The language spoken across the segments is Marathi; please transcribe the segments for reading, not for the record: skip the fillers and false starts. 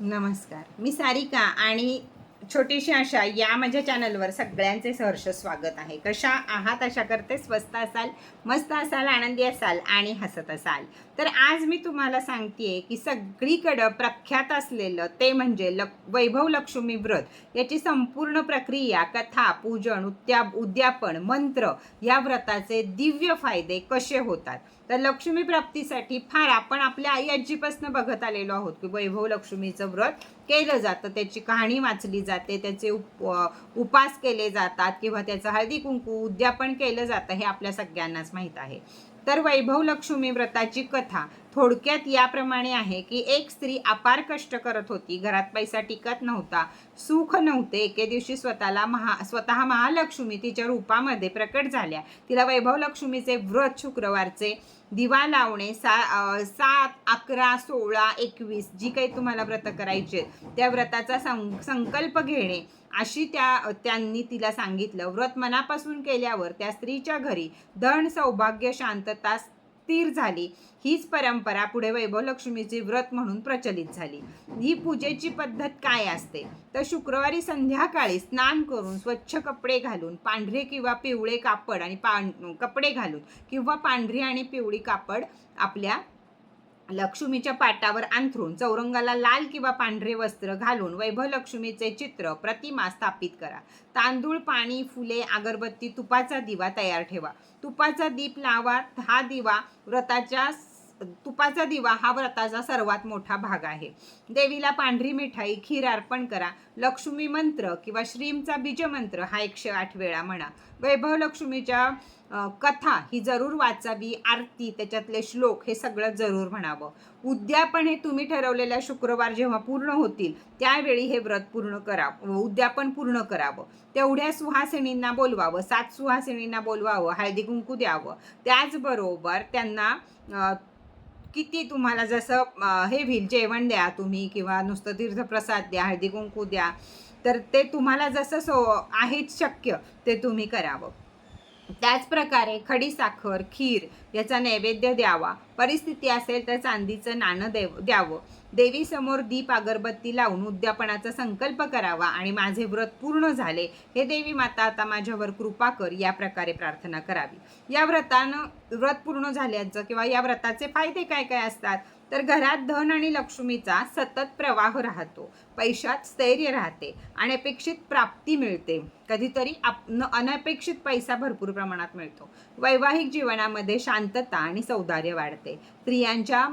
नमस्कार, मी सारिका आणि छोटीशी आशा या माझ्या चॅनलवर सगळ्यांचे सहर्ष स्वागत आहे. कशा आहात? आशा करते स्वस्त असाल, मस्त असाल, आनंदी असाल आणि हसत असाल. तर आज मी तुम्हाला सांगतेय की सगळीकडं प्रख्यात असलेलं ते म्हणजे वैभव लक्ष्मी व्रत याची संपूर्ण प्रक्रिया, कथा, पूजन, उद्यापन, मंत्र या व्रताचे दिव्य फायदे कसे होतात. तर लक्ष्मी प्राप्तीसाठी फार आपण आपल्या आई आजीपासून बघत आलेलो आहोत की वैभव लक्ष्मीचं व्रत केलं जातं, त्याची कहाणी वाचली जाते, त्याचे उपास केले जातात किंवा त्याचं हळदी कुंकू उद्यापन केलं जातं, हे आपल्या सगळ्यांनाच माहीत आहे. तर वैभव लक्ष्मी व्रताची कथा थोडक्यात याप्रमाणे आहे की एक स्त्री अपार कष्ट करत होती, घरात पैसा टिकत नव्हता, सुख नव्हते. एके दिवशी स्वतः महालक्ष्मी तिच्या रूपामध्ये प्रकट झाल्या. तिला वैभव लक्ष्मीचे व्रत शुक्रवारचे दिवा लावणे 7, 11, 16, 21 जी काही तुम्हाला व्रत करायचे त्या व्रताचा संकल्प घेणे अशी त्यांनी तिला सांगितलं. व्रत मनापासून केल्यावर त्या स्त्रीच्या घरी धन, सौभाग्य, शांतता स्थिर झाली. हीच परंपरा पुढे वैभव लक्ष्मीचे व्रत म्हणून प्रचलित झाली. ही पूजेची पद्धत काय असते तर शुक्रवारी संध्याकाळी स्नान करून स्वच्छ कपडे घालून पांढरे किंवा पिवळे कापड आणि कपडे घालून किंवा पांढरी आणि पिवळी कापड आपल्या लक्ष्मीच्या पाटावर अंथरून चौरंगाला लाल किंवा पांढरे वस्त्र घालून वैभव लक्ष्मीचे चित्र, प्रतिमा स्थापित करा. तांदूळ, पाणी, फुले, अगरबत्ती, तुपाचा दिवा तयार ठेवा. तुपाचा दीप लावा. तुपाचा दिवा हा व्रताचा सर्वात मोठा भाग आहे. देवीला पांढरी मिठाई, खीर अर्पण करा. लक्ष्मी मंत्र किंवा श्रीमचा बीजमंत्र हा 108 वेळा म्हणा. वैभव लक्ष्मीच्या कथा ही जरूर वाचावी. आरती, त्याच्यातले श्लोक हे सगळं जरूर म्हणावं. उद्यापन हे तुम्ही ठरवलेल्या शुक्रवार जेव्हा पूर्ण होतील त्यावेळी हे व्रत पूर्ण करावं, उद्यापन पूर्ण करावं. तेवढ्या सुहासिनींना बोलवावं, 7 सुहासिनींना बोलवावं, हळदी कुंकू द्यावं. त्याचबरोबर त्यांना किती तुम्हाला जसं हे होईल जेवण द्या तुम्ही किंवा नुसतं तीर्थप्रसाद द्या, हळदी कुंकू द्या, तर ते तुम्हाला जसं आहे शक्य ते तुम्ही करावं. त्याचप्रकारे खडीसाखर, खीर याचा नैवेद्य द्यावा. परिस्थिती असेल तर चांदीचं नाणं द्यावं. देवीसमोर दीप, अगरबत्ती लावून उद्यापनाचा संकल्प करावा आणि माझे व्रत पूर्ण झाले, हे देवी माता आता माझ्यावर कृपा कर, या प्रकारे प्रार्थना करावी. या व्रत पूर्ण झाल्याचं किंवा या व्रताचे फायदे काय काय असतात तर घरात धन आणि लक्ष्मीचा सतत प्रवाह राहतो, पैशात स्थैर्य राहते, अनपेक्षित प्राप्ती मिळते, कधीतरी अनपेक्षित पैसा भरपूर प्रमाणात मिळतो. वैवाहिक जीवनामध्ये शांतता आणि सौंदर्य वाढते. स्त्रियांच्या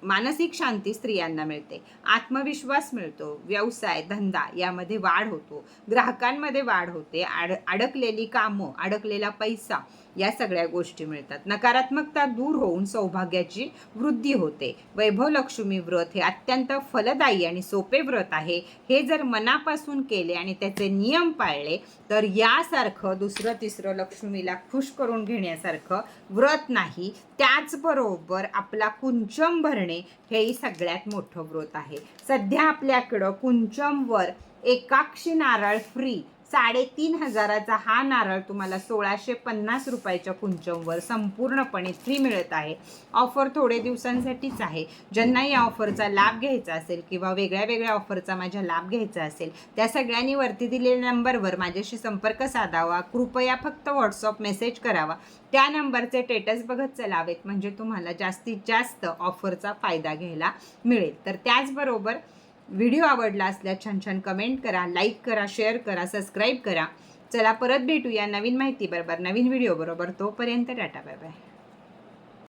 मानसिक शांती स्त्रियांना मिळते. आत्मविश्वास मिळतो. व्यवसाय, धंदा यामध्ये वाढ होतो. ग्राहकांमध्ये वाढ होते. अडकलेली कामं, अडकलेला पैसा या सगळ्या गोष्टी मिळतात. नकारात्मकता दूर होऊन सौभाग्याची वृद्धी होते. वैभव लक्ष्मी व्रत हे अत्यंत फलदायी आणि सोपे व्रत आहे. हे जर मनापासून केले आणि त्याचे नियम पाळले तर यासारखं दुसरं तिसरं लक्ष्मीला खुश करून घेण्यासारखं व्रत नाही. त्याचबरोबर आपला कुंचम भरणे हेही सगळ्यात मोठं व्रत आहे. सध्या आपल्याकडं कुंचमवर एकाक्षी नारळ फ्री 3,500चा हा नारळ तुम्हाला 1,650 रुपयाच्या कुंचमवर संपूर्णपणे फ्री मिळत आहे. ऑफर थोडे दिवसांसाठीच आहे. ज्यांना या ऑफरचा लाभ घ्यायचा असेल किंवा वेगळ्या ऑफरचा माझा लाभ घ्यायचा असेल त्या सगळ्यांनी वरती दिलेल्या नंबरवर माझ्याशी संपर्क साधावा. कृपया फक्त व्हॉट्सअप मेसेज करावा. त्या नंबरचे स्टेटस बघत चलावेत म्हणजे तुम्हाला जास्तीत जास्त ऑफरचा फायदा घ्यायला मिळेल. तर त्याचबरोबर व्हिडिओ आवडला असल्यास छान कमेंट करा, लाईक करा, शेअर करा, सबस्क्राईब करा. चला परत भेटूया नवीन माहिती बरोबर, नवीन व्हिडिओ बरोबर. तोपर्यंत टाटा, बाय बाय.